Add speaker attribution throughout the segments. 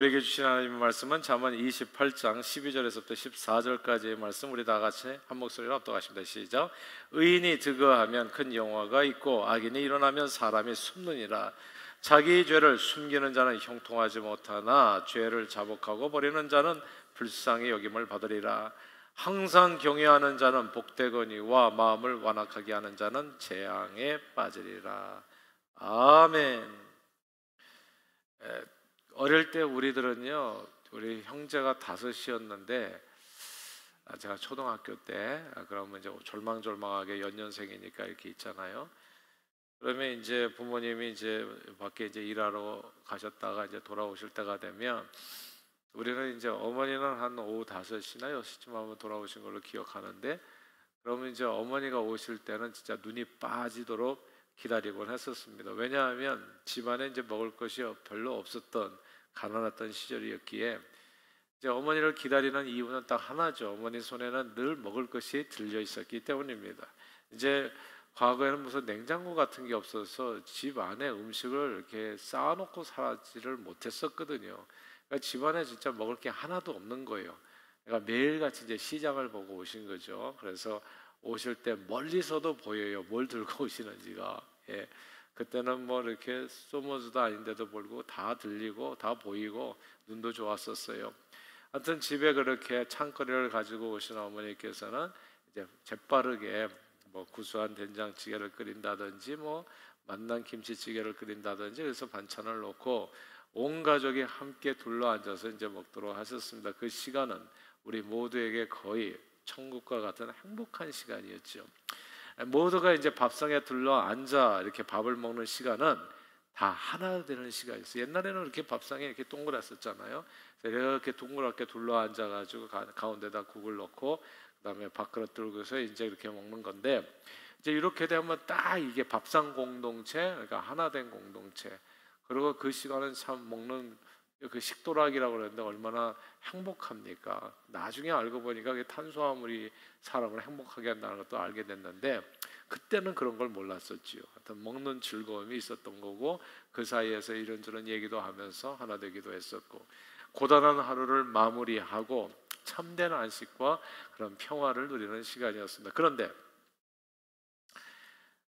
Speaker 1: 우리에게 주신 하나님의 말씀은 잠언 28장 12절에서부터 14절까지의 말씀, 우리 다 같이 한 목소리로 합독하십니다. 시작. 의인이 득어하면 큰 영화가 있고 악인이 일어나면 사람이 숨느니라. 자기 죄를 숨기는 자는 형통하지 못하나 죄를 자복하고 버리는 자는 불쌍히 여김을 받으리라. 항상 경외하는 자는 복되거니와 마음을 완악하게 하는 자는 재앙에 빠지리라. 아멘. 어릴 때 우리들은요, 우리 형제가 다섯이었는데, 제가 초등학교 때, 그러면 이제 졸망졸망하게 연년생이니까 이렇게 있잖아요. 그러면 이제 부모님이 이제 밖에 이제 일하러 가셨다가 이제 돌아오실 때가 되면, 우리는 이제 어머니는 한 오후 5시나 6시쯤 한번 돌아오신 걸로 기억하는데, 그러면 이제 어머니가 오실 때는 진짜 눈이 빠지도록 기다리곤 했었습니다. 왜냐하면 집안에 이제 먹을 것이 별로 없었던 가난했던 시절이었기에 이제 어머니를 기다리는 이유는 딱 하나죠. 어머니 손에는 늘 먹을 것이 들려 있었기 때문입니다. 이제 과거에는 무슨 냉장고 같은 게 없어서 집 안에 음식을 이렇게 쌓아놓고 살지를 못했었거든요. 그러니까 집안에 진짜 먹을 게 하나도 없는 거예요. 그러니까 매일같이 이제 시장을 보고 오신 거죠. 그래서 오실 때 멀리서도 보여요. 뭘 들고 오시는지가. 예. 그때는 뭐 이렇게 소모즈도 아닌데도 불구하고 다 들리고 다 보이고 눈도 좋았었어요. 하여튼 집에 그렇게 창거리를 가지고 오신 어머니께서는 이제 재빠르게 뭐 구수한 된장찌개를 끓인다든지 뭐 맛난 김치찌개를 끓인다든지 그래서 반찬을 놓고 온 가족이 함께 둘러 앉아서 이제 먹도록 하셨습니다. 그 시간은 우리 모두에게 거의 천국과 같은 행복한 시간이었죠. 모두가 이제 밥상에 둘러 앉아 이렇게 밥을 먹는 시간은 다 하나 되는 시간이었어요. 옛날에는 이렇게 밥상에 이렇게 동그랗었잖아요. 이렇게 동그랗게 둘러 앉아가지고 가운데다 국을 넣고 그다음에 밥그릇 들고서 이제 이렇게 먹는 건데 이제 이렇게 되면 딱 이게 밥상 공동체, 그러니까 하나 된 공동체. 그리고 그 시간은 참 먹는 그 식도락이라고 그러는데 얼마나 행복합니까? 나중에 알고 보니까 그 탄수화물이 사람을 행복하게 한다는 것도 알게 됐는데 그때는 그런 걸 몰랐었지요. 하여튼 먹는 즐거움이 있었던 거고 그 사이에서 이런저런 얘기도 하면서 하나 되기도 했었고 고단한 하루를 마무리하고 참된 안식과 그런 평화를 누리는 시간이었습니다. 그런데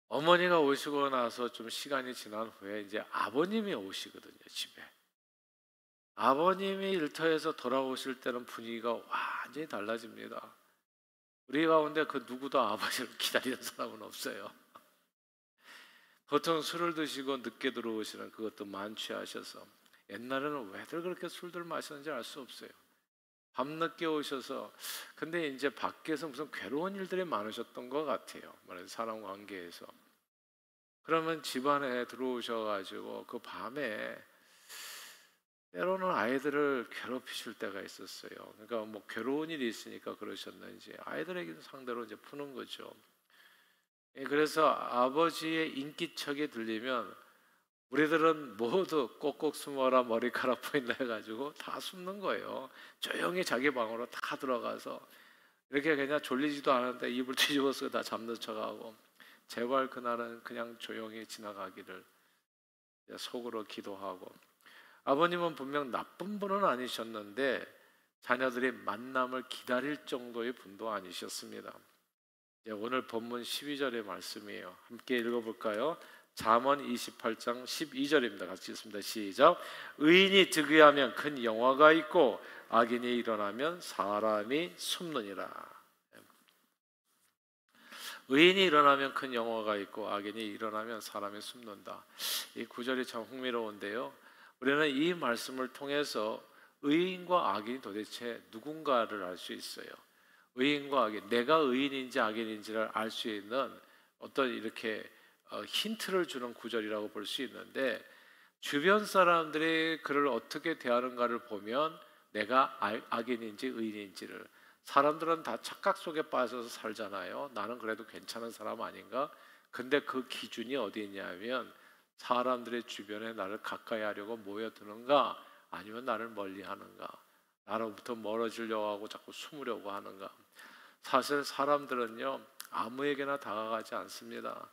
Speaker 1: 어머니가 오시고 나서 좀 시간이 지난 후에 이제 아버님이 오시거든요, 집에. 아버님이 일터에서 돌아오실 때는 분위기가 완전히 달라집니다. 우리 가운데 그 누구도 아버지를 기다리는 사람은 없어요. 보통 술을 드시고 늦게 들어오시는 그것도 만취하셔서 옛날에는 왜들 그렇게 술들 마셨는지 알 수 없어요. 밤늦게 오셔서 근데 이제 밖에서 무슨 괴로운 일들이 많으셨던 것 같아요. 말해서 사람 관계에서. 그러면 집안에 들어오셔가지고 그 밤에 때로는 아이들을 괴롭히실 때가 있었어요. 그러니까 뭐 괴로운 일이 있으니까 그러셨는지 아이들에게 상대로 이제 푸는 거죠. 그래서 아버지의 인기척이 들리면 우리들은 모두 꼭꼭 숨어라 머리카락 보인다 해가지고 다 숨는 거예요. 조용히 자기 방으로 다 들어가서 이렇게 그냥 졸리지도 않은데 이불 뒤집어서 다 잠든 척하고 제발 그날은 그냥 조용히 지나가기를 속으로 기도하고 아버님은 분명 나쁜 분은 아니셨는데 자녀들이 만남을 기다릴 정도의 분도 아니셨습니다. 오늘 본문 12절의 말씀이에요. 함께 읽어볼까요? 잠언 28장 12절입니다. 같이 읽습니다. 시작. 의인이 득의하면 큰 영화가 있고 악인이 일어나면 사람이 숨느니라. 의인이 일어나면 큰 영화가 있고 악인이 일어나면 사람이 숨는다. 이 구절이 참 흥미로운데요. 우리는 이 말씀을 통해서 의인과 악인이 도대체 누군가를 알 수 있어요. 의인과 악인, 내가 의인인지 악인인지를 알 수 있는 어떤 이렇게 힌트를 주는 구절이라고 볼 수 있는데 주변 사람들이 그를 어떻게 대하는가를 보면 내가 악인인지 의인인지를 사람들은 다 착각 속에 빠져서 살잖아요. 나는 그래도 괜찮은 사람 아닌가? 근데 그 기준이 어디 있냐면 사람들의 주변에 나를 가까이 하려고 모여드는가 아니면 나를 멀리 하는가 나로부터 멀어지려고 하고 자꾸 숨으려고 하는가. 사실 사람들은요 아무에게나 다가가지 않습니다.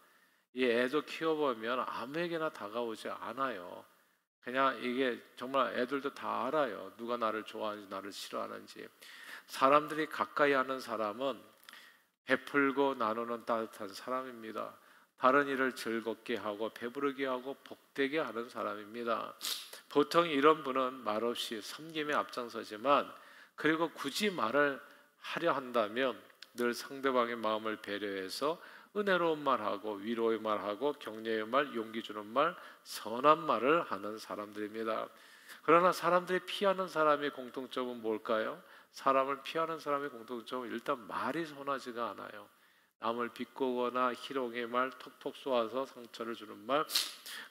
Speaker 1: 이 애도 키워보면 아무에게나 다가오지 않아요. 그냥 이게 정말 애들도 다 알아요. 누가 나를 좋아하는지 나를 싫어하는지. 사람들이 가까이 하는 사람은 베풀고 나누는 따뜻한 사람입니다. 다른 일을 즐겁게 하고 배부르게 하고 복되게 하는 사람입니다. 보통 이런 분은 말없이 섬김에 앞장서지만, 그리고 굳이 말을 하려 한다면 늘 상대방의 마음을 배려해서 은혜로운 말하고 위로의 말하고 격려의 말, 용기 주는 말, 선한 말을 하는 사람들입니다. 그러나 사람들이 피하는 사람의 공통점은 뭘까요? 사람을 피하는 사람의 공통점은 일단 말이 선하지가 않아요. 남을 비꼬거나 희롱의 말, 톡톡 쏘아서 상처를 주는 말,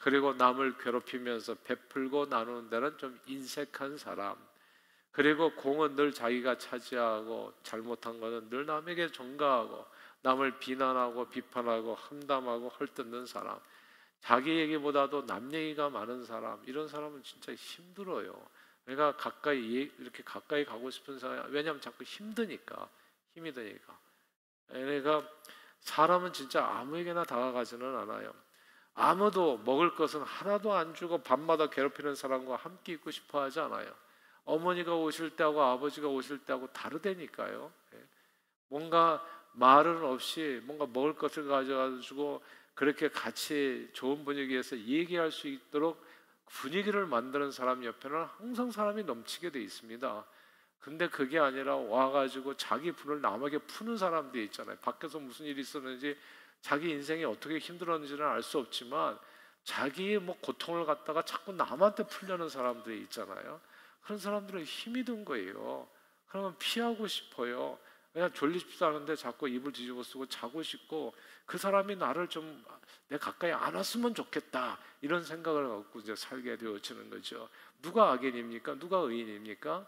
Speaker 1: 그리고 남을 괴롭히면서 베풀고 나누는 데는 좀 인색한 사람, 그리고 공은 늘 자기가 차지하고 잘못한 것은 늘 남에게 전가하고 남을 비난하고 비판하고 험담하고 헐뜯는 사람, 자기 얘기보다도 남 얘기가 많은 사람, 이런 사람은 진짜 힘들어요. 내가 이렇게 가까이 가고 싶은 사람, 왜냐하면 자꾸 힘드니까, 힘이 드니까. 그러니까 사람은 진짜 아무에게나 다가가지는 않아요. 아무도 먹을 것은 하나도 안 주고 밤마다 괴롭히는 사람과 함께 있고 싶어 하지 않아요. 어머니가 오실 때하고 아버지가 오실 때하고 다르다니까요. 뭔가 말은 없이 뭔가 먹을 것을 가져가지고 그렇게 같이 좋은 분위기에서 얘기할 수 있도록 분위기를 만드는 사람 옆에는 항상 사람이 넘치게 돼 있습니다. 근데 그게 아니라 와가지고 자기 분을 남에게 푸는 사람들이 있잖아요. 밖에서 무슨 일이 있었는지, 자기 인생이 어떻게 힘들었는지는 알 수 없지만 자기의 고통을 갖다가 자꾸 남한테 풀려는 사람들이 있잖아요. 그런 사람들은 힘이 든 거예요. 그러면 피하고 싶어요. 그냥 졸립지도 않은데 자꾸 이불 뒤집어 쓰고 자고 싶고, 그 사람이 나를 좀 내 가까이 안 왔으면 좋겠다, 이런 생각을 갖고 이제 살게 되어지는 거죠. 누가 악인입니까? 누가 의인입니까?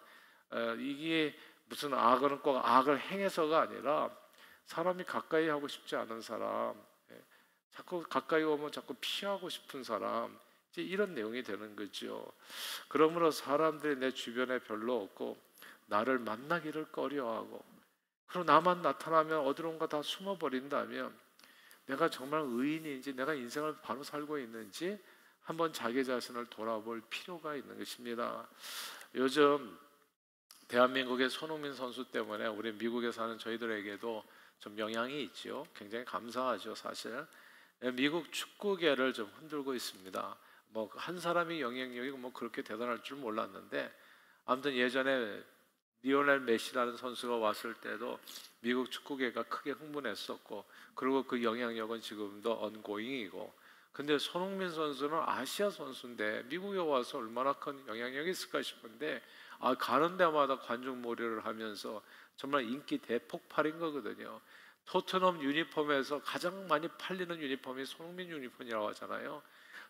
Speaker 1: 이게 무슨 악은 꼭 악을 행해서가 아니라 사람이 가까이 하고 싶지 않은 사람, 자꾸 가까이 오면 자꾸 피하고 싶은 사람, 이제 이런 내용이 되는 거죠. 그러므로 사람들이 내 주변에 별로 없고 나를 만나기를 꺼려하고, 그리고 나만 나타나면 어디론가 다 숨어버린다면 내가 정말 의인인지, 내가 인생을 바로 살고 있는지 한번 자기 자신을 돌아볼 필요가 있는 것입니다. 요즘 대한민국의 손흥민 선수 때문에 우리 미국에 사는 저희들에게도 좀 영향이 있죠. 굉장히 감사하죠, 사실. 미국 축구계를 좀 흔들고 있습니다. 한 사람이 영향력이 그렇게 대단할 줄 몰랐는데, 아무튼 예전에 리오넬 메시라는 선수가 왔을 때도 미국 축구계가 크게 흥분했었고, 그리고 그 영향력은 지금도 ongoing이고, 근데 손흥민 선수는 아시아 선수인데 미국에 와서 얼마나 큰 영향력이 있을까 싶은데, 가는 데마다 관중몰이를 하면서 정말 인기 대폭발인 거거든요. 토트넘 유니폼에서 가장 많이 팔리는 유니폼이 손흥민 유니폼이라고 하잖아요.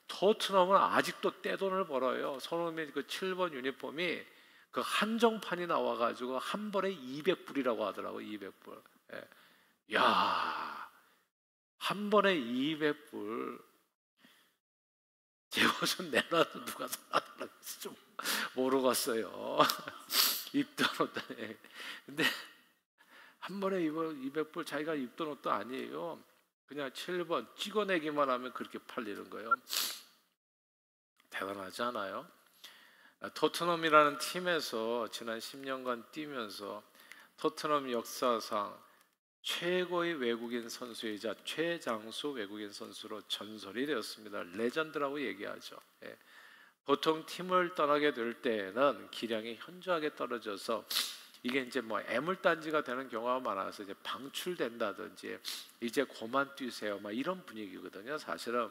Speaker 1: 토트넘은 아직도 떼돈을 벌어요. 손흥민 그 7번 유니폼이 그 한정판이 나와가지고 한 벌에 200불이라고 하더라고. 200불. 예. 야, 한 번에 200불. 제 옷은 내놔도 누가 사더라 좀 모르겠어요. 입던 옷도. 근데 한 번에 200불 자기가 입던 옷도 아니에요. 그냥 7번 찍어내기만 하면 그렇게 팔리는 거예요. 대단하지 않아요? 토트넘이라는 팀에서 지난 10년간 뛰면서 토트넘 역사상 최고의 외국인 선수이자 최장수 외국인 선수로 전설이 되었습니다. 레전드라고 얘기하죠. 보통 팀을 떠나게 될 때에는 기량이 현저하게 떨어져서 이게 이제 애물단지가 되는 경우가 많아서 이제 방출된다든지 이제 그만 뛰세요, 이런 분위기거든요, 사실은.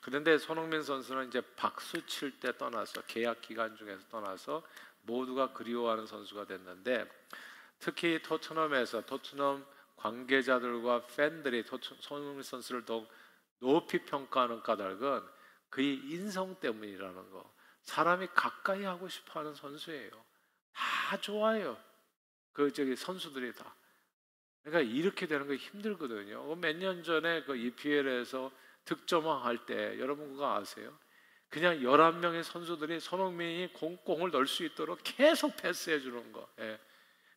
Speaker 1: 그런데 손흥민 선수는 이제 박수 칠 때 떠나서, 계약 기간 중에서 떠나서 모두가 그리워하는 선수가 됐는데, 특히 토트넘에서 토트넘 관계자들과 팬들이 손흥민 선수를 더욱 높이 평가하는 까닭은 그의 인성 때문이라는 거. 사람이 가까이 하고 싶어하는 선수예요. 다 좋아해요. 선수들이 다. 그러니까 이렇게 되는 거 힘들거든요. 몇 년 전에 그 EPL에서 득점왕 할 때 여러분 그거 아세요? 그냥 11명의 선수들이 손흥민이 공을 넣을 수 있도록 계속 패스해 주는 거.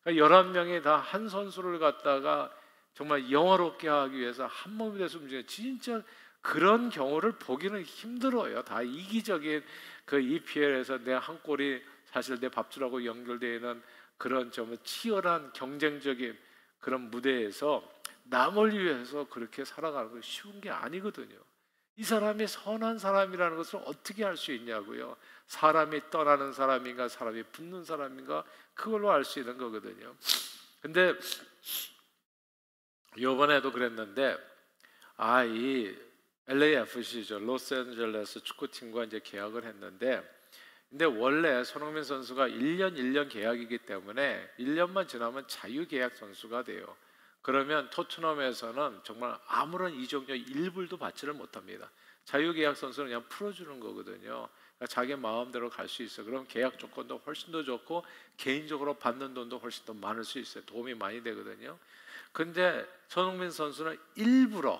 Speaker 1: 11명이 다 한 선수를 갖다가 정말 영화롭게 하기 위해서 한 몸이 돼서 움직여요. 진짜 그런 경우를 보기는 힘들어요. 다 이기적인 그 EPL에서 내 한 골이 사실 내 밥줄하고 연결되어 있는 그런 좀 치열한 경쟁적인 그런 무대에서 남을 위해서 그렇게 살아가는 건 쉬운 게 아니거든요. 이 사람이 선한 사람이라는 것을 어떻게 알 수 있냐고요. 사람이 떠나는 사람인가 사람이 붙는 사람인가 그걸로 알 수 있는 거거든요. 근데 요번에도 그랬는데 이 LAFC죠. 로스앤젤레스 축구팀과 이제 계약을 했는데 근데 원래 손흥민 선수가 1년 계약이기 때문에 1년만 지나면 자유계약 선수가 돼요. 그러면 토트넘에서는 정말 아무런 이적료 1불도 받지를 못합니다. 자유계약 선수는 그냥 풀어주는 거거든요. 그러니까 자기 마음대로 갈 수 있어요. 그럼 계약 조건도 훨씬 더 좋고 개인적으로 받는 돈도 훨씬 더 많을 수 있어요. 도움이 많이 되거든요. 근데 손흥민 선수는 일부러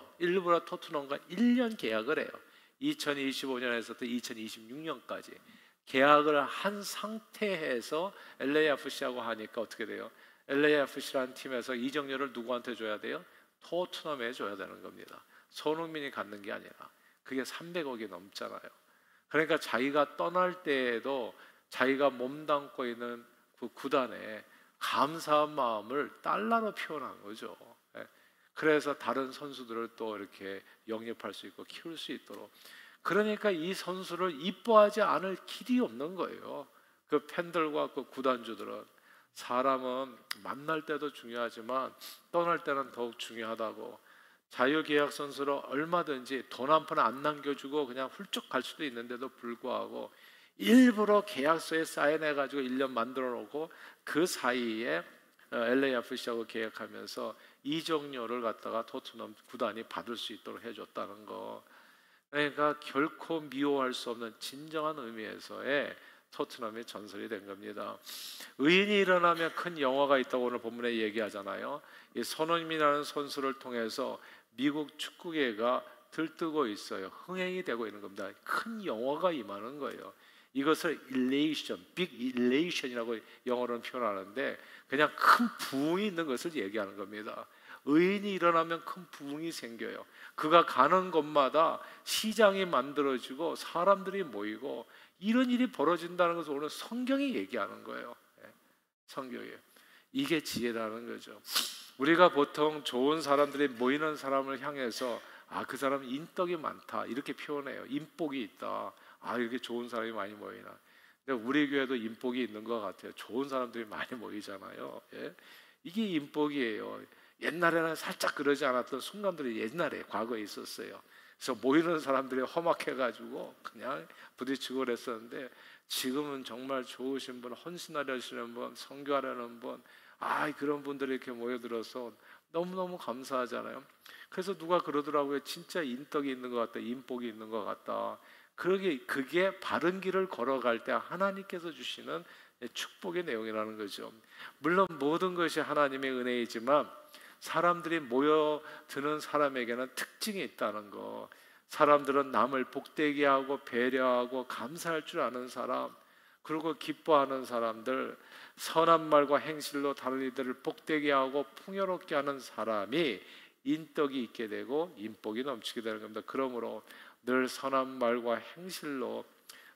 Speaker 1: 토트넘과 1년 계약을 해요. 2025년에서부터 2026년까지 계약을 한 상태에서 LAFC하고 하니까 어떻게 돼요? LAFC라는 팀에서 이적료를 누구한테 줘야 돼요? 토트넘에 줘야 되는 겁니다. 손흥민이 갖는 게 아니라 그게 300억이 넘잖아요. 그러니까 자기가 떠날 때에도 자기가 몸담고 있는 그 구단에 감사한 마음을 달러로 표현한 거죠. 그래서 다른 선수들을 또 이렇게 영입할 수 있고 키울 수 있도록. 그러니까 이 선수를 이뻐하지 않을 길이 없는 거예요. 그 팬들과 그 구단주들은. 사람은 만날 때도 중요하지만 떠날 때는 더욱 중요하다고. 자유계약 선수로 얼마든지 돈 한 푼 안 남겨주고 그냥 훌쩍 갈 수도 있는데도 불구하고 일부러 계약서에 사인해가지고 1년 만들어 놓고 그 사이에 LAFC하고 계약하면서 이적료를 갖다가 토트넘 구단이 받을 수 있도록 해줬다는 거. 그러니까 결코 미워할 수 없는 진정한 의미에서의 토트넘의 전설이 된 겁니다. 의인이 일어나면 큰 영화가 있다고 오늘 본문에 얘기하잖아요. 이 손흥민이라는 선수를 통해서 미국 축구계가 들뜨고 있어요. 흥행이 되고 있는 겁니다. 큰 영화가 임하는 거예요. 이것을 일레이션, 빅 일레이션이라고 영어로는 표현하는데 그냥 큰 부흥이 있는 것을 얘기하는 겁니다. 의인이 일어나면 큰 부흥이 생겨요. 그가 가는 곳마다 시장이 만들어지고 사람들이 모이고 이런 일이 벌어진다는 것을 오늘 성경이 얘기하는 거예요. 성경이. 이게 지혜라는 거죠. 우리가 보통 좋은 사람들이 모이는 사람을 향해서 그 사람은 인덕이 많다 이렇게 표현해요. 인복이 있다. 이렇게 좋은 사람이 많이 모이나. 근데 우리 교회도 인복이 있는 것 같아요. 좋은 사람들이 많이 모이잖아요. 이게 인복이에요. 옛날에는 살짝 그러지 않았던 순간들이 옛날에 과거에 있었어요. 그래서 모이는 사람들이 험악해가지고 그냥 부딪히고 그랬었는데 지금은 정말 좋으신 분, 헌신하려시는 분, 선교하려는 분, 그런 분들이 이렇게 모여들어서 너무너무 감사하잖아요. 그래서 누가 그러더라고요. 진짜 인덕이 있는 것 같다, 인복이 있는 것 같다. 그게 바른 길을 걸어갈 때 하나님께서 주시는 축복의 내용이라는 거죠. 물론 모든 것이 하나님의 은혜이지만 사람들이 모여드는 사람에게는 특징이 있다는 거. 사람들은 남을 복되게 하고 배려하고 감사할 줄 아는 사람, 그리고 기뻐하는 사람들, 선한 말과 행실로 다른 이들을 복되게 하고 풍요롭게 하는 사람이 인덕이 있게 되고 인복이 넘치게 되는 겁니다. 그러므로 늘 선한 말과 행실로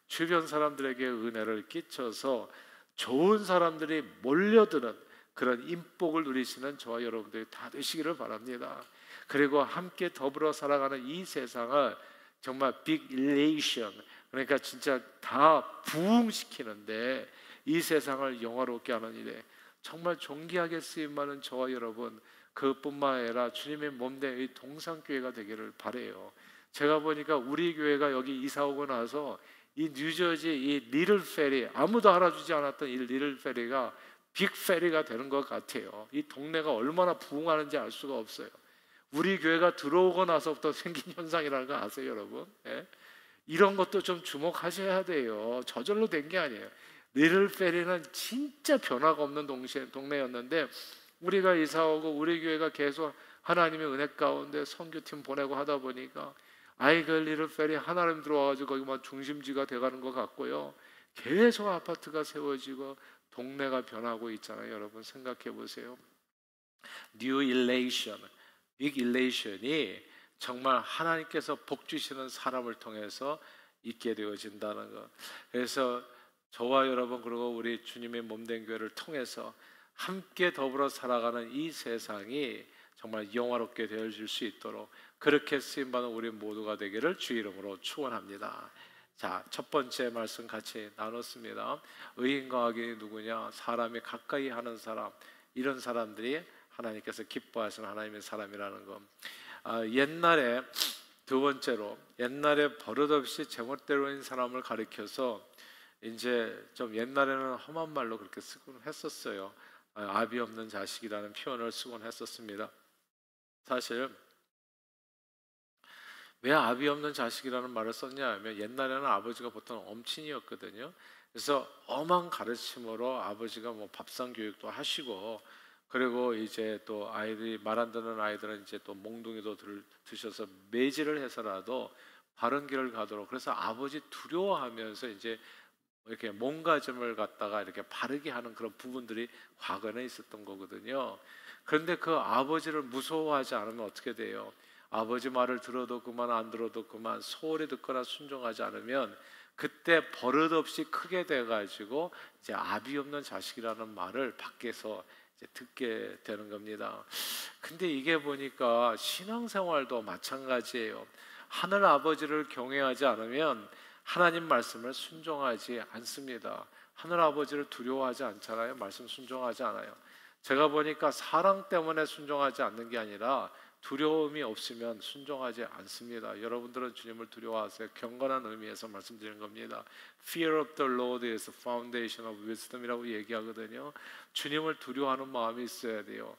Speaker 1: 주변 사람들에게 은혜를 끼쳐서 좋은 사람들이 몰려드는 그런 인복을 누리시는 저와 여러분들이 다 되시기를 바랍니다. 그리고 함께 더불어 살아가는 이 세상을 정말 빅 일레이션, 그러니까 진짜 다 부흥시키는데 이 세상을 영화롭게 하는 일에 정말 존귀하게 쓰임받는 저와 여러분, 그뿐만 아니라 주님의 몸된 이 동산교회가 되기를 바라요. 제가 보니까 우리 교회가 여기 이사 오고 나서 이 뉴저지 이 리틀 페리, 아무도 알아주지 않았던 이 리틀 페리가 빅 페리가 되는 것 같아요. 이 동네가 얼마나 부흥하는지 알 수가 없어요. 우리 교회가 들어오고 나서부터 생긴 현상이라는 거 아세요, 여러분? 이런 것도 좀 주목하셔야 돼요. 저절로 된 게 아니에요. 리틀 페리는 진짜 변화가 없는 동네였는데 우리가 이사 오고 우리 교회가 계속 하나님의 은혜 가운데 선교팀 보내고 하다 보니까 그 리틀 페리 하나님 들어와가지고 거기만 중심지가 돼가는 것 같고요. 계속 아파트가 세워지고 동네가 변하고 있잖아요. 여러분 생각해 보세요. 뉴 일레이션, 빅 일레이션이 정말 하나님께서 복 주시는 사람을 통해서 있게 되어진다는 것. 그래서 저와 여러분 그리고 우리 주님의 몸된 교회를 통해서 함께 더불어 살아가는 이 세상이 정말 영화롭게 되어질 수 있도록 그렇게 쓰임받은 우리 모두가 되기를 주 이름으로 축원합니다. 자, 첫 번째 말씀 같이 나눴습니다. 의인과 악인이 누구냐? 사람이 가까이 하는 사람, 이런 사람들이 하나님께서 기뻐하시는 하나님의 사람이라는 것. 옛날에 두 번째로 옛날에 버릇없이 제멋대로인 사람을 가리켜서 이제 좀 옛날에는 험한 말로 그렇게 쓰곤 했었어요. 아비 없는 자식이라는 표현을 쓰곤 했었습니다. 사실 왜 아비 없는 자식이라는 말을 썼냐 하면 옛날에는 아버지가 보통 엄친이었거든요. 그래서 엄한 가르침으로 아버지가 뭐 밥상 교육도 하시고 그리고 이제 또 아이들이 말 안 듣는 아이들은 이제 또 몽둥이도 드셔서 매질을 해서라도 바른 길을 가도록 그래서 아버지 두려워하면서 이제 이렇게 몸가짐을 갖다가 이렇게 바르게 하는 그런 부분들이 과거에 있었던 거거든요. 그런데 그 아버지를 무서워하지 않으면 어떻게 돼요? 아버지 말을 들어도 그만 안 들어도 그만 소홀히 듣거나 순종하지 않으면 그때 버릇없이 크게 돼가지고 이제 아비 없는 자식이라는 말을 밖에서 이제 듣게 되는 겁니다. 근데 이게 보니까 신앙생활도 마찬가지예요. 하늘 아버지를 경외하지 않으면 하나님 말씀을 순종하지 않습니다. 하늘 아버지를 두려워하지 않잖아요. 말씀 순종하지 않아요. 제가 보니까 사랑 때문에 순종하지 않는 게 아니라 두려움이 없으면 순종하지 않습니다. 여러분들은 주님을 두려워하세요. 경건한 의미에서 말씀드리는 겁니다. Fear of the Lord is the foundation of wisdom이라고 얘기하거든요. 주님을 두려워하는 마음이 있어야 돼요.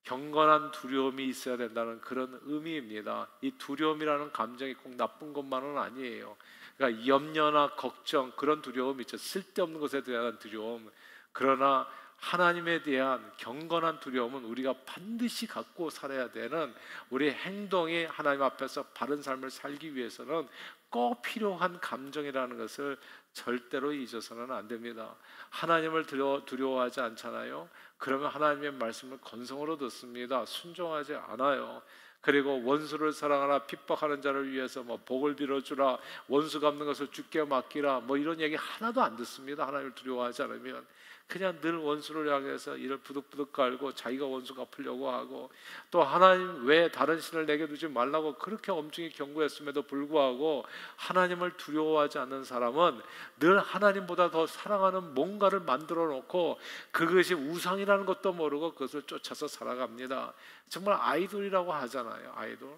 Speaker 1: 경건한 두려움이 있어야 된다는 그런 의미입니다. 이 두려움이라는 감정이 꼭 나쁜 것만은 아니에요. 그러니까 염려나 걱정 그런 두려움이 있죠. 쓸데없는 것에 대한 두려움. 그러나 하나님에 대한 경건한 두려움은 우리가 반드시 갖고 살아야 되는 우리 행동이 하나님 앞에서 바른 삶을 살기 위해서는 꼭 필요한 감정이라는 것을 절대로 잊어서는 안 됩니다. 하나님을 두려워하지 않잖아요. 그러면 하나님의 말씀을 건성으로 듣습니다. 순종하지 않아요. 그리고 원수를 사랑하라 핍박하는 자를 위해서 뭐 복을 빌어주라 원수 갚는 것을 주께 맡기라 뭐 이런 얘기 하나도 안 듣습니다. 하나님을 두려워하지 않으면 그냥 늘 원수를 향해서 이를 부득부득 깔고 자기가 원수 갚으려고 하고 또 하나님 왜 다른 신을 내게 두지 말라고 그렇게 엄중히 경고했음에도 불구하고 하나님을 두려워하지 않는 사람은 늘 하나님보다 더 사랑하는 뭔가를 만들어 놓고 그것이 우상이라는 것도 모르고 그것을 쫓아서 살아갑니다. 정말 아이돌이라고 하잖아요. 아이돌.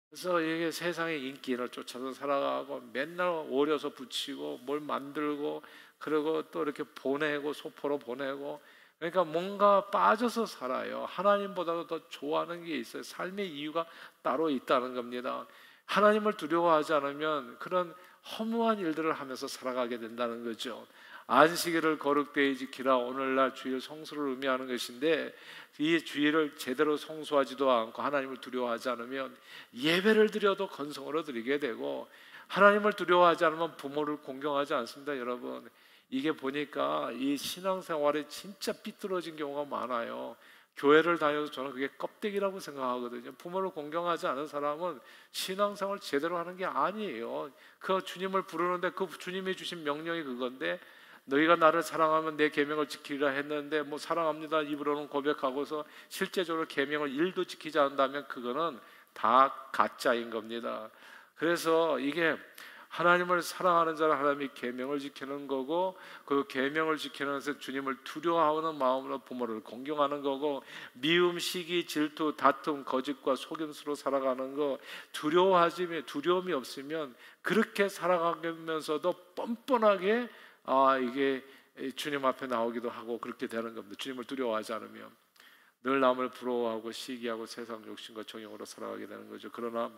Speaker 1: 그래서 이게 세상의 인기를 쫓아서 살아가고 맨날 오려서 붙이고 뭘 만들고 그리고 또 이렇게 보내고 소포로 보내고 그러니까 뭔가 빠져서 살아요. 하나님보다도 더 좋아하는 게 있어요. 삶의 이유가 따로 있다는 겁니다. 하나님을 두려워하지 않으면 그런 허무한 일들을 하면서 살아가게 된다는 거죠. 안식일을 거룩되이 지키라 오늘날 주일 성수를 의미하는 것인데 이 주일을 제대로 성수하지도 않고 하나님을 두려워하지 않으면 예배를 드려도 건성으로 드리게 되고 하나님을 두려워하지 않으면 부모를 공경하지 않습니다. 여러분 이게 보니까 이 신앙생활이 진짜 삐뚤어진 경우가 많아요. 교회를 다녀도 저는 그게 껍데기라고 생각하거든요. 부모를 공경하지 않은 사람은 신앙생활 제대로 하는 게 아니에요. 그 주님을 부르는데 그 주님이 주신 명령이 그건데 너희가 나를 사랑하면 내 계명을 지키리라 했는데 뭐 사랑합니다 입으로는 고백하고서 실제적으로 계명을 1도 지키지 않는다면 그거는 다 가짜인 겁니다. 그래서 이게 하나님을 사랑하는 자는 하나님이 계명을 지키는 거고 그 계명을 지키는 것은 주님을 두려워하는 마음으로 부모를 공경하는 거고 미움, 시기, 질투, 다툼, 거짓과 속임수로 살아가는 거 두려움이 없으면 그렇게 살아가면서도 뻔뻔하게 이게 주님 앞에 나오기도 하고 그렇게 되는 겁니다. 주님을 두려워하지 않으면 늘 남을 부러워하고 시기하고 세상 욕심과 정욕으로 살아가게 되는 거죠. 그러나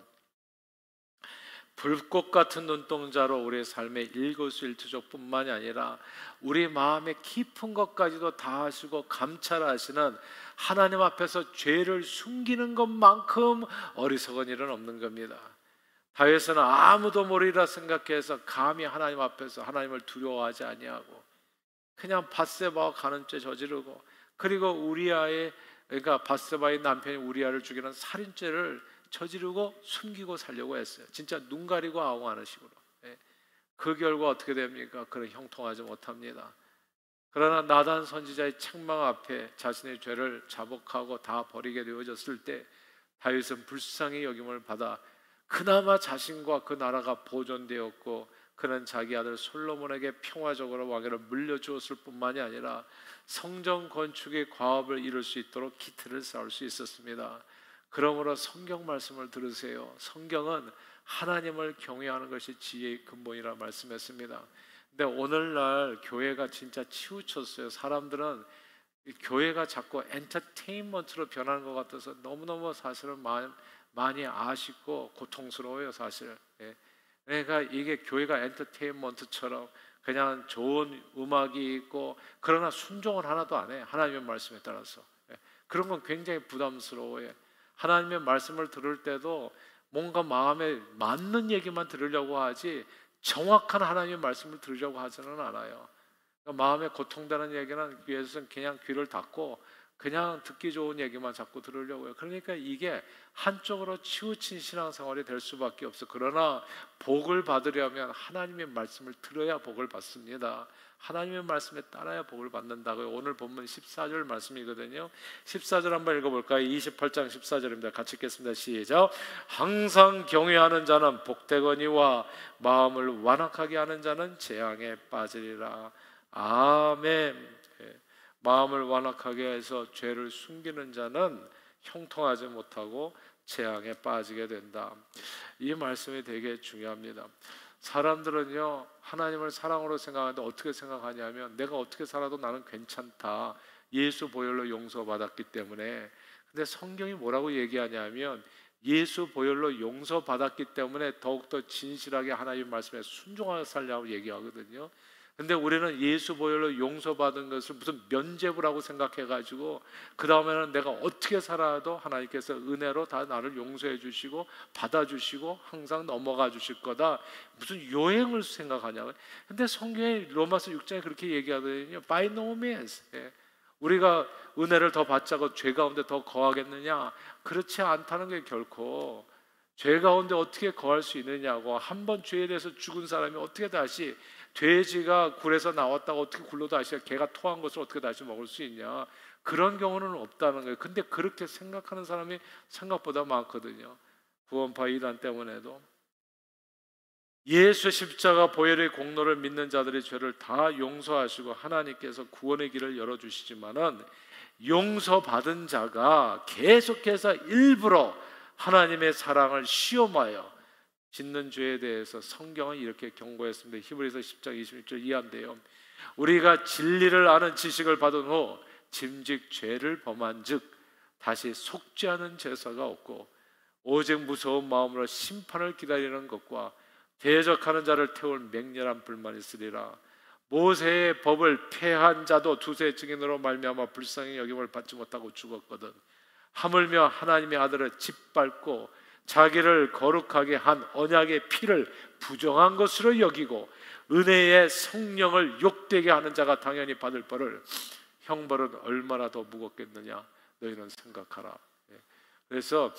Speaker 1: 불꽃 같은 눈동자로 우리의 삶의 일거수일투족뿐만이 아니라 우리 마음의 깊은 것까지도 다 아시고 감찰하시는 하나님 앞에서 죄를 숨기는 것만큼 어리석은 일은 없는 겁니다. 다윗은 아무도 모르리라 생각해서 감히 하나님 앞에서 하나님을 두려워하지 아니하고 그냥 밧세바와 가는 죄 저지르고 그리고 그러니까 밧세바의 남편이 우리아를 죽이는 살인죄를 저지르고 숨기고 살려고 했어요. 진짜 눈 가리고 아웅하는 식으로. 그 결과 어떻게 됩니까? 그는 형통하지 못합니다. 그러나 나단 선지자의 책망 앞에 자신의 죄를 자복하고 다 버리게 되어졌을 때 다윗은 불쌍히 여김을 받아 그나마 자신과 그 나라가 보존되었고, 그는 자기 아들 솔로몬에게 평화적으로 왕위를 물려주었을 뿐만이 아니라 성전 건축의 과업을 이룰 수 있도록 기틀을 쌓을 수 있었습니다. 그러므로 성경 말씀을 들으세요. 성경은 하나님을 경외하는 것이 지혜의 근본이라 말씀했습니다. 근데 오늘날 교회가 진짜 치우쳤어요. 사람들은 이 교회가 자꾸 엔터테인먼트로 변하는 것 같아서 너무너무 사실은 많이 아쉽고 고통스러워요, 사실. 예. 그러니까 이게 교회가 엔터테인먼트처럼 그냥 좋은 음악이 있고 그러나 순종을 하나도 안 해. 하나님의 말씀에 따라서. 예. 그런 건 굉장히 부담스러워요. 하나님의 말씀을 들을 때도 뭔가 마음에 맞는 얘기만 들으려고 하지 정확한 하나님의 말씀을 들으려고 하지는 않아요. 그러니까 마음에 고통되는 얘기는 귀에서는 그냥 귀를 닫고 그냥 듣기 좋은 얘기만 자꾸 들으려고요. 그러니까 이게 한쪽으로 치우친 신앙생활이 될 수밖에 없어. 그러나 복을 받으려면 하나님의 말씀을 들어야 복을 받습니다. 하나님의 말씀에 따라야 복을 받는다고요. 오늘 본문 14절 말씀이거든요. 14절 한번 읽어볼까요? 28장 14절입니다. 같이 읽겠습니다. 시작. 항상 경외하는 자는 복되거니와 마음을 완악하게 하는 자는 재앙에 빠지리라. 아멘. 마음을 완악하게 해서 죄를 숨기는 자는 형통하지 못하고 재앙에 빠지게 된다. 이 말씀이 되게 중요합니다. 사람들은요, 하나님을 사랑으로 생각하는데 어떻게 생각하냐면 내가 어떻게 살아도 나는 괜찮다. 예수 보혈로 용서받았기 때문에. 근데 성경이 뭐라고 얘기하냐면 예수 보혈로 용서받았기 때문에 더욱더 진실하게 하나님 말씀에 순종하여 살려고 얘기하거든요. 근데 우리는 예수 보혈로 용서받은 것을 무슨 면죄부라고 생각해가지고 그 다음에는 내가 어떻게 살아도 하나님께서 은혜로 다 나를 용서해 주시고 받아주시고 항상 넘어가 주실 거다, 무슨 요행을 생각하냐고요. 근데 성경에 로마서 6장에 그렇게 얘기하거든요. By no means. 우리가 은혜를 더 받자고 죄 가운데 더 거하겠느냐? 그렇지 않다는 게 결코. 죄 가운데 어떻게 거할 수 있느냐고. 한 번 죄에 대해서 죽은 사람이 어떻게 다시, 돼지가 굴에서 나왔다고 어떻게 굴로 다시, 개가 토한 것을 어떻게 다시 먹을 수 있냐? 그런 경우는 없다는 거예요. 근데 그렇게 생각하는 사람이 생각보다 많거든요. 구원파 이단 때문에도. 예수 십자가 보혈의 공로를 믿는 자들의 죄를 다 용서하시고 하나님께서 구원의 길을 열어주시지만은 용서받은 자가 계속해서 일부러 하나님의 사랑을 시험하여 짓는 죄에 대해서 성경은 이렇게 경고했습니다. 히브리서 10장 26절 이하인데요. 우리가 진리를 아는 지식을 받은 후 짐짓 죄를 범한 즉 다시 속죄하는 제사가 없고 오직 무서운 마음으로 심판을 기다리는 것과 대적하는 자를 태울 맹렬한 불만이 있으리라. 모세의 법을 폐한 자도 두세 증인으로 말미암아 불쌍히 여김을 받지 못하고 죽었거든. 하물며 하나님의 아들을 짓밟고 자기를 거룩하게 한 언약의 피를 부정한 것으로 여기고 은혜의 성령을 욕되게 하는 자가 당연히 받을 벌을, 형벌은 얼마나 더 무겁겠느냐 너희는 생각하라. 그래서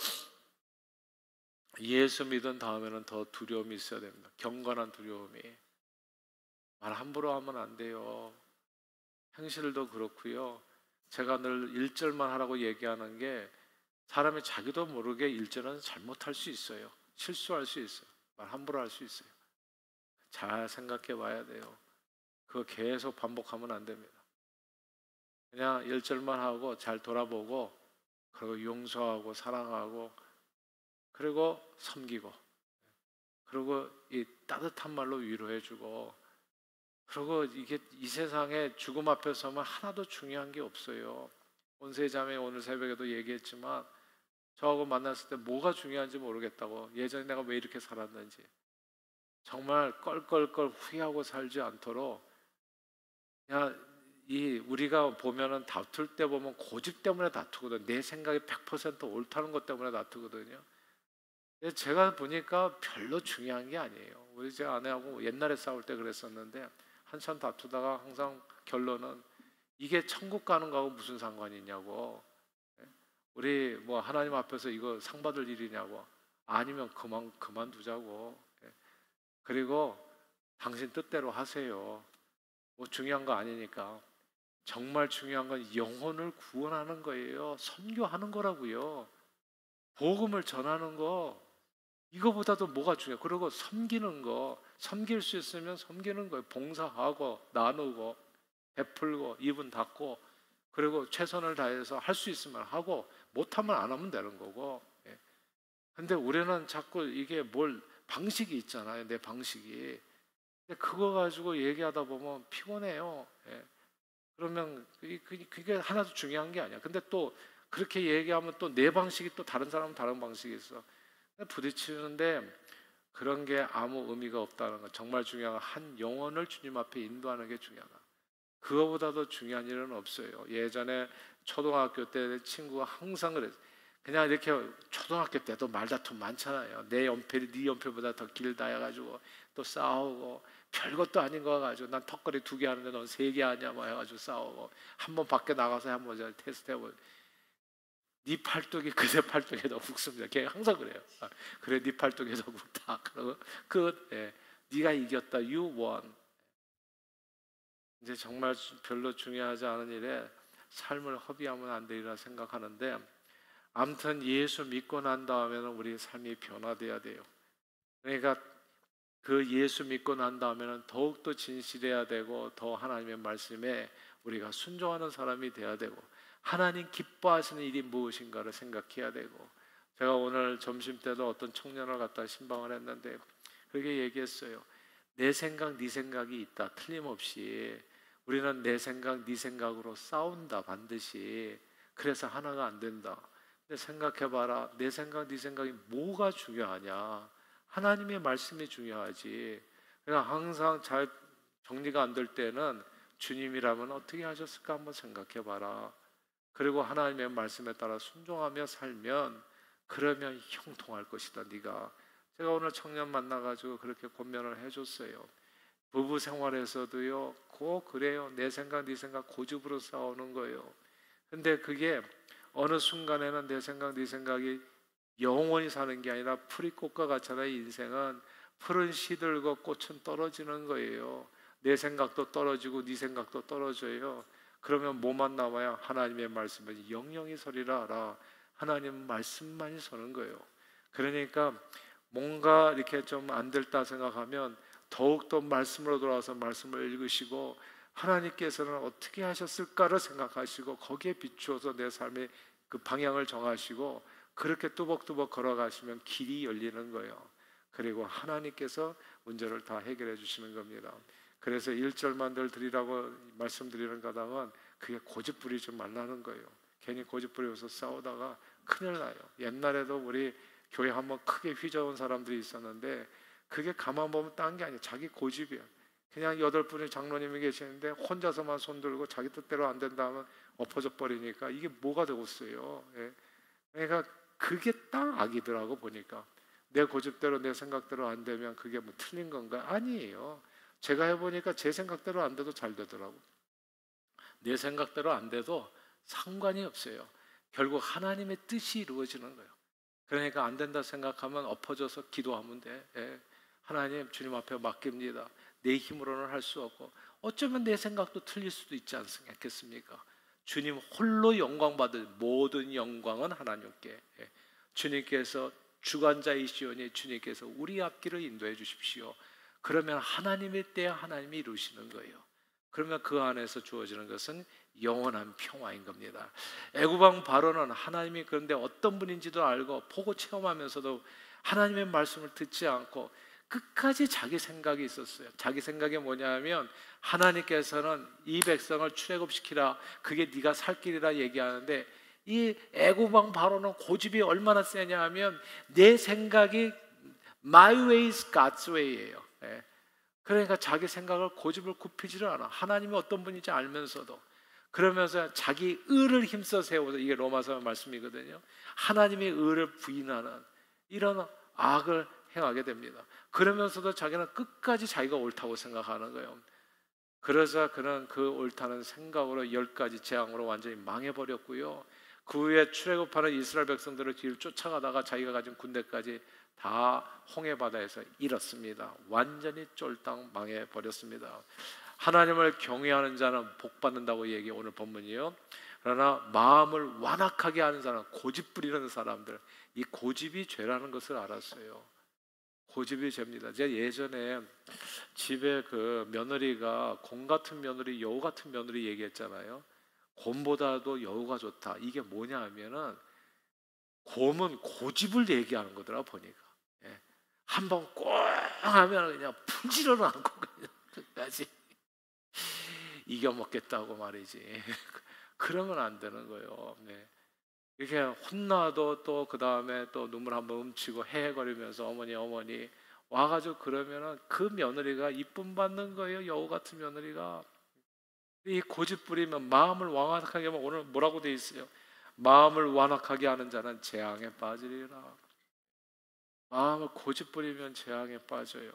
Speaker 1: 예수 믿은 다음에는 더 두려움이 있어야 됩니다. 경건한 두려움이. 말 함부로 하면 안 돼요. 행실도 그렇고요. 제가 늘 1절만 하라고 얘기하는 게 사람이 자기도 모르게 1절은 잘못할 수 있어요. 실수할 수 있어요. 말 함부로 할 수 있어요. 잘 생각해 봐야 돼요. 그거 계속 반복하면 안 됩니다. 그냥 1절만 하고 잘 돌아보고 그리고 용서하고 사랑하고 그리고 섬기고 그리고 이 따뜻한 말로 위로해주고 그리고 이게 이 세상에 죽음 앞에 서면 하나도 중요한 게 없어요. 온세자매 오늘 새벽에도 얘기했지만 저하고 만났을 때 뭐가 중요한지 모르겠다고, 예전에 내가 왜 이렇게 살았는지 정말 껄껄껄 후회하고 살지 않도록 그냥 우리가 보면은 다툴 때 보면 고집 때문에 다투거든. 내 생각이 100% 옳다는 것 때문에 다투거든요. 근데 제가 보니까 별로 중요한 게 아니에요. 우리 제 아내하고 옛날에 싸울 때 그랬었는데 한참 다투다가 항상 결론은 이게 천국 가는 거하고 무슨 상관이 있냐고. 우리 뭐 하나님 앞에서 이거 상 받을 일이냐고. 아니면 그만두자고. 그리고 당신 뜻대로 하세요. 뭐 중요한 거 아니니까. 정말 중요한 건 영혼을 구원하는 거예요. 선교하는 거라고요. 복음을 전하는 거, 이거보다도 뭐가 중요해요? 그리고 섬기는 거, 섬길 수 있으면 섬기는 거예요. 봉사하고 나누고 베풀고 입은 닫고, 그리고 최선을 다해서 할 수 있으면 하고 못하면 안 하면 되는 거고. 예. 근데 우리는 자꾸 이게 뭘 방식이 있잖아요. 내 방식이. 근데 그거 가지고 얘기하다 보면 피곤해요. 예. 그러면 그게 하나도 중요한 게 아니야. 근데 또 그렇게 얘기하면 또 내 방식이 또 다른 사람은 다른 방식이 있어. 부딪히는데 그런 게 아무 의미가 없다는 거. 정말 중요한 건 한 영혼을 주님 앞에 인도하는 게 중요하다. 그거보다도 중요한 일은 없어요. 예전에 초등학교 때 친구가 항상 그랬어요. 그냥 이렇게 초등학교 때도 말다툼 많잖아요. 내 연필이 네 연필보다 더 길다 해가지고 또 싸우고, 별것도 아닌 거 가지고 난 턱걸이 2개 하는데 넌 3개 하냐 뭐 해가지고 싸우고, 한번 밖에 나가서 한번 테스트 해보고, 네 팔뚝이 그대 팔뚝에 더 굵습니다. 걔 항상 그래요. 그래, 네 팔뚝에 더 굵다. 그러고 네가 이겼다. You won. 이제 정말 별로 중요하지 않은 일에 삶을 허비하면 안 되리라 생각하는데, 아무튼 예수 믿고 난 다음에는 우리 삶이 변화돼야 돼요. 그러니까 그 예수 믿고 난 다음에는 더욱더 진실해야 되고, 더 하나님의 말씀에 우리가 순종하는 사람이 돼야 되고, 하나님 기뻐하시는 일이 무엇인가를 생각해야 되고. 제가 오늘 점심때도 어떤 청년을 갖다 신방을 했는데 그렇게 얘기했어요. 내 생각 네 생각이 있다. 틀림없이 우리는 내 생각 네 생각으로 싸운다, 반드시. 그래서 하나가 안 된다. 근데 생각해봐라. 내 생각 네 생각이 뭐가 중요하냐? 하나님의 말씀이 중요하지. 그러니까 항상 잘 정리가 안 될 때는 주님이라면 어떻게 하셨을까 한번 생각해봐라. 그리고 하나님의 말씀에 따라 순종하며 살면, 그러면 형통할 것이다. 네가. 제가 오늘 청년 만나가지고 그렇게 권면을 해줬어요. 부부 생활에서도요, 꼭 그래요. 내 생각 네 생각 고집으로 싸우는 거예요. 근데 그게 어느 순간에는 내 생각 네 생각이 영원히 사는 게 아니라 풀이 꽃과 같잖아요. 인생은 풀은 시들고 꽃은 떨어지는 거예요. 내 생각도 떨어지고 네 생각도 떨어져요. 그러면 뭐만 남아야? 하나님의 말씀은 영영이 서리라 알아. 하나님 말씀만이 서는 거예요. 그러니까 뭔가 이렇게 좀 안 됐다 생각하면 더욱더 말씀으로 돌아와서 말씀을 읽으시고, 하나님께서는 어떻게 하셨을까를 생각하시고, 거기에 비추어서 내 삶의 그 방향을 정하시고, 그렇게 뚜벅뚜벅 걸어가시면 길이 열리는 거예요. 그리고 하나님께서 문제를 다 해결해 주시는 겁니다. 그래서 1절만 늘 드리라고 말씀드리는 가당은 그게 고집 부리지 말라는 거예요. 괜히 고집 부려서 싸우다가 큰일 나요. 옛날에도 우리 교회 한번 크게 휘저은 사람들이 있었는데, 그게 가만 보면 딴 게 아니에요. 자기 고집이야. 그냥 8분의 장로님이 계시는데 혼자서만 손들고 자기 뜻대로 안 된다 하면 엎어져 버리니까 이게 뭐가 되겠어요. 예. 그러니까 그게 딱 악이더라고. 보니까 내 고집대로 내 생각대로 안 되면 그게 뭐 틀린 건가? 아니에요. 제가 해보니까 제 생각대로 안 돼도 잘 되더라고. 내 생각대로 안 돼도 상관이 없어요. 결국 하나님의 뜻이 이루어지는 거예요. 그러니까 안 된다 생각하면 엎어져서 기도하면 돼. 예. 하나님, 주님 앞에 맡깁니다. 내 힘으로는 할 수 없고, 어쩌면 내 생각도 틀릴 수도 있지 않겠습니까? 주님 홀로 영광 받을 모든 영광은 하나님께. 예. 주님께서 주관자이시오니 주님께서 우리 앞길을 인도해 주십시오. 그러면 하나님의 때에 하나님이 이루시는 거예요. 그러면 그 안에서 주어지는 것은 영원한 평화인 겁니다. 애굽왕 바로는 하나님이 그런데 어떤 분인지도 알고 보고 체험하면서도 하나님의 말씀을 듣지 않고 끝까지 자기 생각이 있었어요. 자기 생각이 뭐냐면, 하나님께서는 이 백성을 출애굽시키라, 그게 네가 살 길이라 얘기하는데, 이 애굽왕 바로는 고집이 얼마나 세냐 하면 내 생각이 my way is God's way예요. 예. 그러니까 자기 생각을 고집을 굽히지를 않아. 하나님이 어떤 분인지 알면서도. 그러면서 자기 의를 힘써 세워서, 이게 로마서 말씀이거든요. 하나님의 의를 부인하는 이런 악을 행하게 됩니다. 그러면서도 자기는 끝까지 자기가 옳다고 생각하는 거예요. 그래서 그는 그 옳다는 생각으로 10가지 재앙으로 완전히 망해버렸고요. 그 후에 출애굽하는 이스라엘 백성들을 뒤를 쫓아가다가 자기가 가진 군대까지 다 홍해 바다에서 잃었습니다. 완전히 쫄딱 망해 버렸습니다. 하나님을 경외하는 자는 복 받는다고 얘기해 오늘 본문이요. 그러나 마음을 완악하게 하는 사람, 고집 부리는 사람들, 이 고집이 죄라는 것을 알았어요. 고집이 죄입니다. 제가 예전에 집에 그 며느리가 곰 같은 며느리, 여우 같은 며느리 얘기했잖아요. 곰보다도 여우가 좋다. 이게 뭐냐 하면은 곰은 고집을 얘기하는 거더라 보니까. 예. 한번 꼭 하면 그냥 풀지를 않고 그냥 끝까지 이겨먹겠다고 말이지. 그러면 안 되는 거예요. 네. 이렇게 혼나도 또 그 다음에 또 눈물 한번 훔치고 헤헤거리면서 어머니 와가지고 그러면은 그 며느리가 이쁨 받는 거예요. 여우 같은 며느리가. 이 고집 부리면 마음을 완악하게 하면 오늘 뭐라고 돼 있어요? 마음을 완악하게 하는 자는 재앙에 빠지리라. 마음을 고집 부리면 재앙에 빠져요.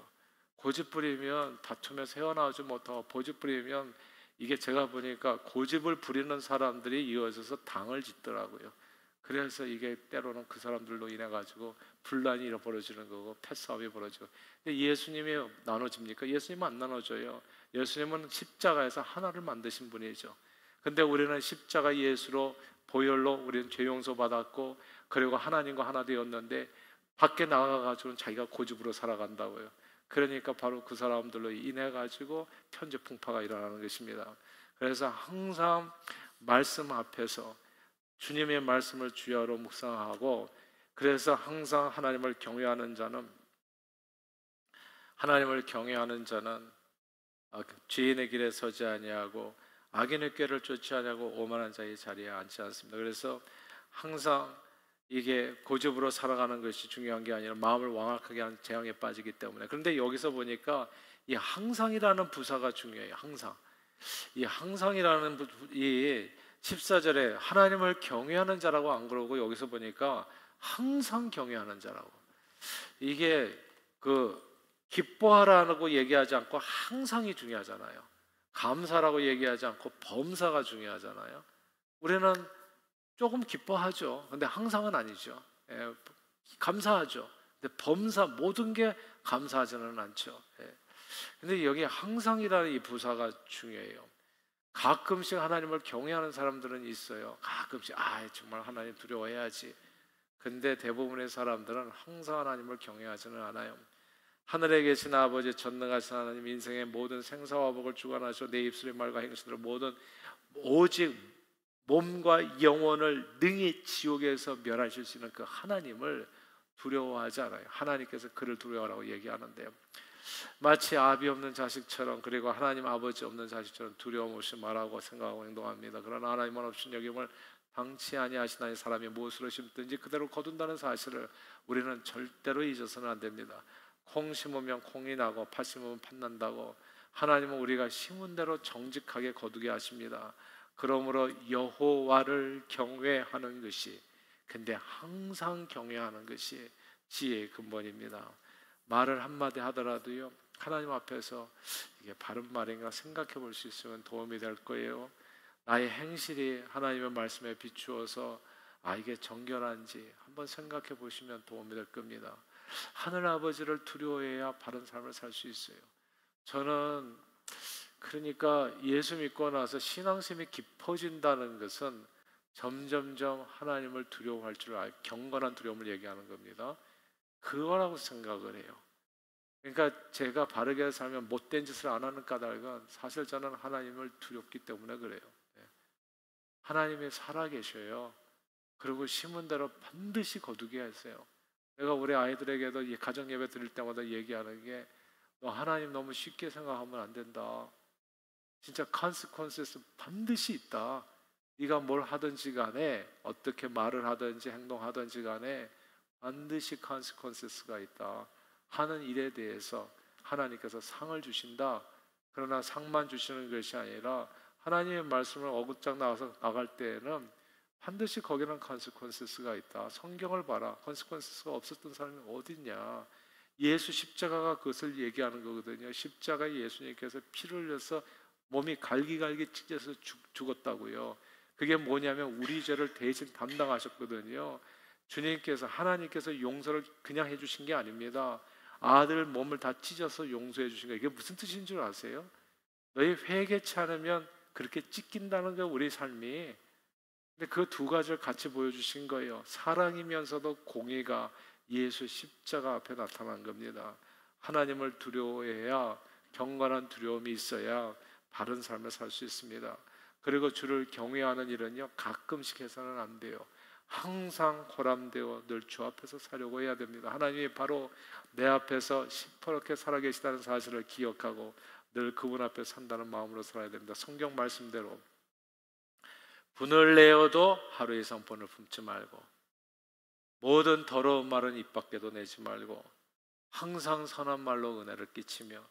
Speaker 1: 고집 부리면 다툼에서 헤어나오지 못하고 고집 부리면 이게 제가 보니까 고집을 부리는 사람들이 이어져서 당을 짓더라고요. 그래서 이게 때로는 그 사람들로 인해 가지고 분란이 벌어지는 거고 패싸움이 벌어지고. 근데 예수님이 나눠집니까? 예수님은 안 나눠져요. 예수님은 십자가에서 하나를 만드신 분이죠. 근데 우리는 십자가 예수로 보혈로 우리는 죄 용서 받았고 그리고 하나님과 하나 되었는데 밖에 나가가지고는 자기가 고집으로 살아간다고요. 그러니까 바로 그 사람들로 인해 가지고 편제풍파가 일어나는 것입니다. 그래서 항상 말씀 앞에서 주님의 말씀을 주야로 묵상하고, 그래서 항상 하나님을 경외하는 자는 죄인의 길에 서지 아니하고 악인의 꾀를 쫓지 아니하고 오만한 자의 자리에 앉지 않습니다. 그래서 항상 이게 고집으로 살아가는 것이 중요한 게 아니라 마음을 완악하게 하는 재앙에 빠지기 때문에. 그런데 여기서 보니까 이 항상이라는 부사가 중요해요. 항상. 이 항상이라는 이 14절에 하나님을 경외하는 자라고 안 그러고 여기서 보니까 항상 경외하는 자라고. 이게 그 기뻐하라고 얘기하지 않고 항상이 중요하잖아요. 감사라고 얘기하지 않고 범사가 중요하잖아요. 우리는 조금 기뻐하죠. 근데 항상은 아니죠. 예, 감사하죠. 근데 범사 모든 게 감사하지는 않죠. 예. 근데 여기 항상이라는 이 부사가 중요해요. 가끔씩 하나님을 경외하는 사람들은 있어요. 가끔씩 정말 하나님 두려워해야지. 근데 대부분의 사람들은 항상 하나님을 경외하지는 않아요. 하늘에 계신 아버지 전능하신 하나님, 인생의 모든 생사와 복을 주관하시고 내 입술의 말과 행실로 모든 오직 몸과 영혼을 능히 지옥에서 멸하실 수 있는 그 하나님을 두려워하지 않아요. 하나님께서 그를 두려워하라고 얘기하는데요. 마치 아비 없는 자식처럼, 그리고 하나님 아버지 없는 자식처럼 두려움 없이 말하고 생각하고 행동합니다. 그러나 하나님은 없인 여김을 당치 아니하시나니 사람이 무엇으로 심든지 그대로 거둔다는 사실을 우리는 절대로 잊어서는 안 됩니다. 콩 심으면 콩이 나고 팥 심으면 팥 난다고. 하나님은 우리가 심은 대로 정직하게 거두게 하십니다. 그러므로 여호와를 경외하는 것이, 근데 항상 경외하는 것이 지혜의 근본입니다. 말을 한마디 하더라도요, 하나님 앞에서 이게 바른 말인가 생각해 볼 수 있으면 도움이 될 거예요. 나의 행실이 하나님의 말씀에 비추어서 이게 정결한지 한번 생각해 보시면 도움이 될 겁니다. 하늘 아버지를 두려워해야 바른 삶을 살 수 있어요. 저는 그러니까 예수 믿고 나서 신앙심이 깊어진다는 것은 점점점 하나님을 두려워할 줄 알, 경건한 두려움을 얘기하는 겁니다. 그거라고 생각을 해요. 그러니까 제가 바르게 살면 못된 짓을 안 하는 까닭은 사실 저는 하나님을 두렵기 때문에 그래요. 하나님이 살아계셔요. 그리고 심은 대로 반드시 거두게 하세요. 내가 우리 아이들에게도 이 가정 예배 드릴 때마다 얘기하는 게, 너 하나님 너무 쉽게 생각하면 안 된다. 진짜 consequences 반드시 있다. 네가 뭘 하든지 간에, 어떻게 말을 하든지 행동하든지 간에 반드시 consequences가 있다 하는 일에 대해서 하나님께서 상을 주신다. 그러나 상만 주시는 것이 아니라 하나님의 말씀을 어긋장 나갈 때에는 반드시 거기는 consequences가 있다. 성경을 봐라. consequences가 없었던 사람이 어디 있냐. 예수 십자가가 그것을 얘기하는 거거든요. 십자가에 예수님께서 피를 흘려서 몸이 갈기갈기 찢어서 죽었다고요. 그게 뭐냐면 우리 죄를 대신 담당하셨거든요. 주님께서, 하나님께서 용서를 그냥 해주신 게 아닙니다. 아들 몸을 다 찢어서 용서해 주신 거예요. 이게 무슨 뜻인 줄 아세요? 너희 회개치 않으면 그렇게 찢긴다는 거예요, 우리 삶이. 근데 그 두 가지를 같이 보여주신 거예요. 사랑이면서도 공의가 예수 십자가 앞에 나타난 겁니다. 하나님을 두려워해야, 경건한 두려움이 있어야 바른 삶을 살 수 있습니다. 그리고 주를 경외하는 일은요, 가끔씩 해서는 안 돼요. 항상 호람되어 늘 주 앞에서 사려고 해야 됩니다. 하나님이 바로 내 앞에서 시퍼렇게 살아계시다는 사실을 기억하고 늘 그분 앞에 산다는 마음으로 살아야 됩니다. 성경 말씀대로 분을 내어도 하루 이상 분을 품지 말고, 모든 더러운 말은 입 밖에도 내지 말고, 항상 선한 말로 은혜를 끼치며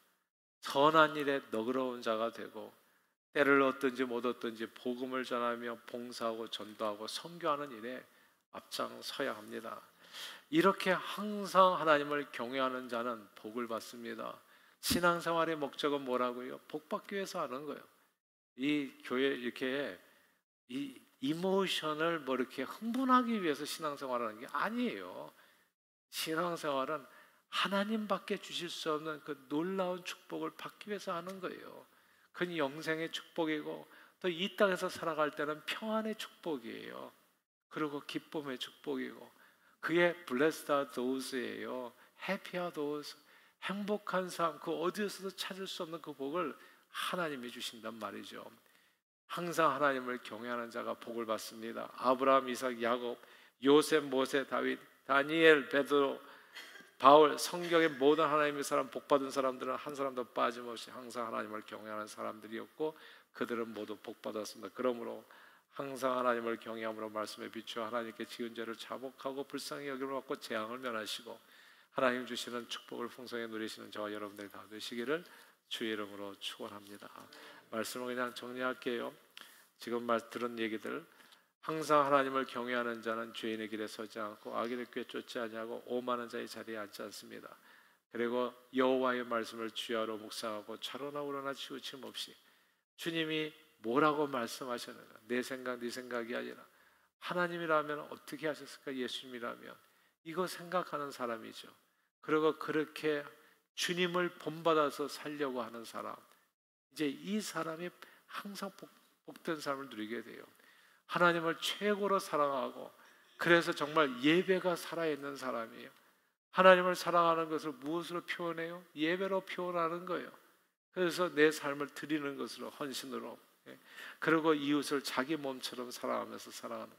Speaker 1: 선한 일에 너그러운 자가 되고, 때를 얻든지 못 얻든지 복음을 전하며 봉사하고 전도하고 선교하는 일에 앞장서야 합니다. 이렇게 항상 하나님을 경외하는 자는 복을 받습니다. 신앙생활의 목적은 뭐라고요? 복 받기 위해서 하는 거예요. 이 교회 이렇게 이 이모션을 뭐 이렇게 흥분하기 위해서 신앙생활하는 게 아니에요. 신앙생활은 하나님밖에 주실 수 없는 그 놀라운 축복을 받기 위해서 하는 거예요. 그건 영생의 축복이고, 또 이 땅에서 살아갈 때는 평안의 축복이에요. 그리고 기쁨의 축복이고, 그게 blessed are those예요. happy are those. 행복한 삶, 그 어디에서도 찾을 수 없는 그 복을 하나님이 주신단 말이죠. 항상 하나님을 경외하는 자가 복을 받습니다. 아브라함, 이삭, 야곱, 요셉, 모세, 다윗, 다니엘, 베드로, 바울, 성경의 모든 하나님의 사람, 복받은 사람들은 한 사람도 빠짐없이 항상 하나님을 경외하는 사람들이었고, 그들은 모두 복받았습니다. 그러므로 항상 하나님을 경외함으로 말씀에 비추어 하나님께 지은 죄를 자복하고 불쌍히 여김을 받고 재앙을 면하시고 하나님 주시는 축복을 풍성히 누리시는 저와 여러분들이 다 되시기를 주의 이름으로 축원합니다. 말씀을 그냥 정리할게요. 지금 들은 얘기들, 항상 하나님을 경외하는 자는 죄인의 길에 서지 않고 악인의 꾀 쫓지 아니하고 오만한 자의 자리에 앉지 않습니다. 그리고 여호와의 말씀을 주야로 묵상하고 차로나 우러나 치우침 없이, 주님이 뭐라고 말씀하셨는가, 내 생각 네 생각이 아니라 하나님이라면 어떻게 하셨을까, 예수님이라면, 이거 생각하는 사람이죠. 그리고 그렇게 주님을 본받아서 살려고 하는 사람, 이제 이 사람이 항상 복된 삶을 누리게 돼요. 하나님을 최고로 사랑하고, 그래서 정말 예배가 살아있는 사람이에요. 하나님을 사랑하는 것을 무엇으로 표현해요? 예배로 표현하는 거예요. 그래서 내 삶을 드리는 것으로, 헌신으로, 그리고 이웃을 자기 몸처럼 사랑하면서 살아가는,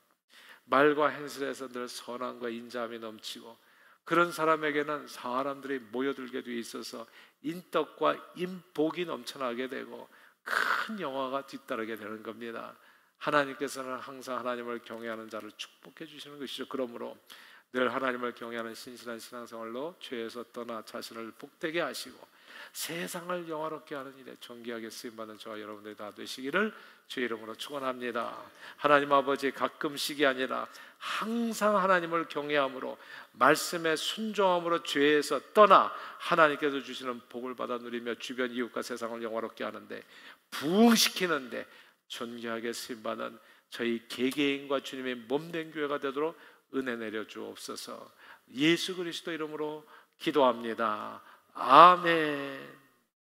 Speaker 1: 말과 행실에서 늘 선함과 인자함이 넘치고, 그런 사람에게는 사람들이 모여들게 돼 있어서 인덕과 인복이 넘쳐나게 되고 큰 영화가 뒤따르게 되는 겁니다. 하나님께서는 항상 하나님을 경외하는 자를 축복해 주시는 것이죠. 그러므로 늘 하나님을 경외하는 신실한 신앙생활로 죄에서 떠나 자신을 복되게 하시고 세상을 영화롭게 하는 일에 존귀하게 쓰임받는 저와 여러분들이 다 되시기를 주의 이름으로 축원합니다. 하나님 아버지, 가끔씩이 아니라 항상 하나님을 경외함으로, 말씀에 순종함으로 죄에서 떠나 하나님께서 주시는 복을 받아 누리며 주변 이웃과 세상을 영화롭게 하는데, 부흥시키는데 존귀하게 쓰임받는 저희 개개인과 주님의 몸된 교회가 되도록 은혜 내려 주옵소서. 예수 그리스도 이름으로 기도합니다. 아멘.